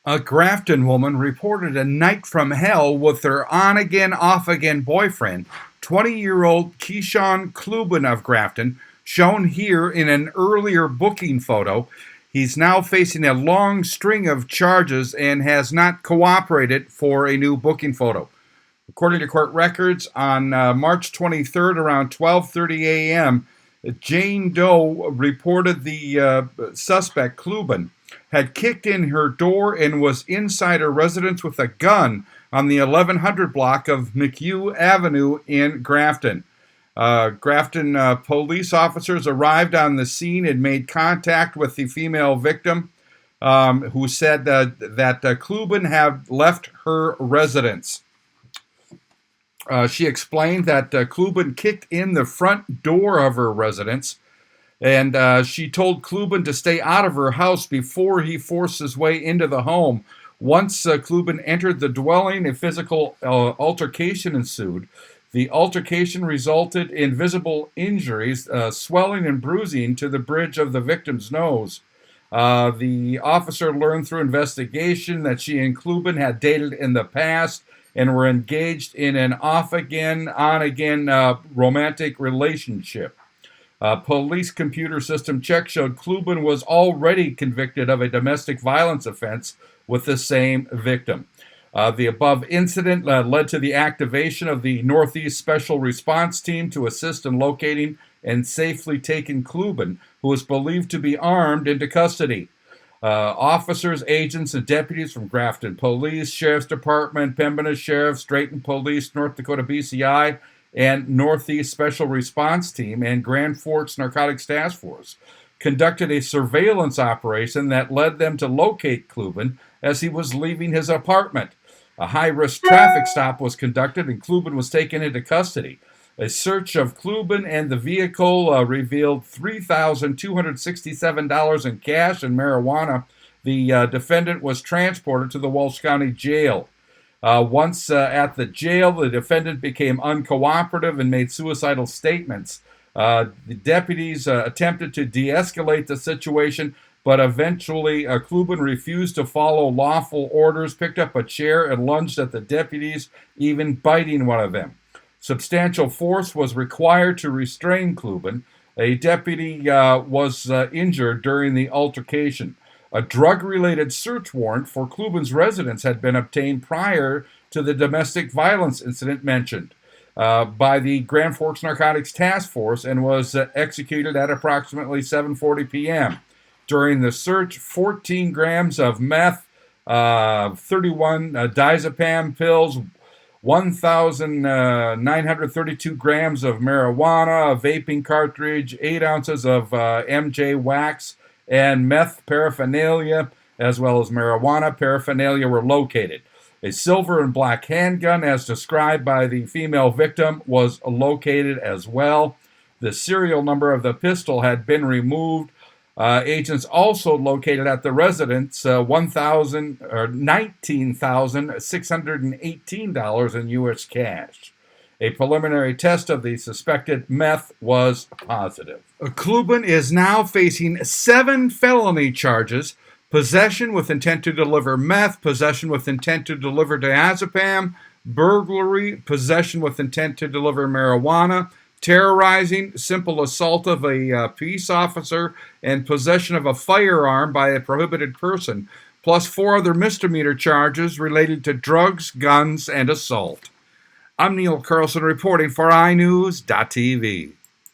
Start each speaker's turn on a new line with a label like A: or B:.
A: A Grafton woman reported a night from hell with her on-again, off-again boyfriend, 20-year-old Keyshawn Kluben of Grafton, shown here in an earlier booking photo. He's now facing a long string of charges and has not cooperated for a new booking photo. According to court records, on March 23rd, around 12:30 a.m., Jane Doe reported the suspect, Kluben, had kicked in her door and was inside her residence with a gun on the 1100 block of McHugh Avenue in Grafton. Grafton police officers arrived on the scene and made contact with the female victim, who said that Kluben had left her residence. She explained that Kluben kicked in the front door of her residence, and she told Kluben to stay out of her house before he forced his way into the home. Once Kluben entered the dwelling, a physical altercation ensued. The altercation resulted in visible injuries, swelling and bruising to the bridge of the victim's nose. The officer learned through investigation that she and Kluben had dated in the past and were engaged in an off-again, on-again romantic relationship. Police computer system check showed Kluben was already convicted of a domestic violence offense with the same victim. The above incident led to the activation of the Northeast Special Response Team to assist in locating and safely taking Kluben, who is believed to be armed, into custody. Officers, agents, and deputies from Grafton Police, Sheriff's Department, Pembina Sheriff's, Drayton Police, North Dakota BCI, and Northeast Special Response Team, and Grand Forks Narcotics Task Force conducted a surveillance operation that led them to locate Kluben as he was leaving his apartment. A high-risk traffic stop was conducted, and Kluben was taken into custody. A search of Kluben and the vehicle revealed $3,267 in cash and marijuana. The defendant was transported to the Walsh County Jail. Once at the jail, the defendant became uncooperative and made suicidal statements. The deputies attempted to de-escalate the situation, but eventually Kluben refused to follow lawful orders, picked up a chair, and lunged at the deputies, even biting one of them. Substantial force was required to restrain Kluben. A deputy was injured during the altercation. A drug-related search warrant for Kluben's residence had been obtained prior to the domestic violence incident mentioned by the Grand Forks Narcotics Task Force and was executed at approximately 7:40 p.m. During the search, 14 grams of meth, 31 diazepam pills, 1,932 grams of marijuana, a vaping cartridge, 8 ounces of MJ wax, and meth paraphernalia, as well as marijuana paraphernalia, were located. A silver and black handgun, as described by the female victim, was located as well. The serial number of the pistol had been removed. Agents also located at the residence $19,618 in U.S. cash. A preliminary test of the suspected meth was positive. Kluben is now facing 7 felony charges: possession with intent to deliver meth, possession with intent to deliver diazepam, burglary, possession with intent to deliver marijuana, terrorizing, simple assault of a peace officer, and possession of a firearm by a prohibited person, plus 4 other misdemeanor charges related to drugs, guns, and assault. I'm Neil Carlson reporting for iNewZ.TV.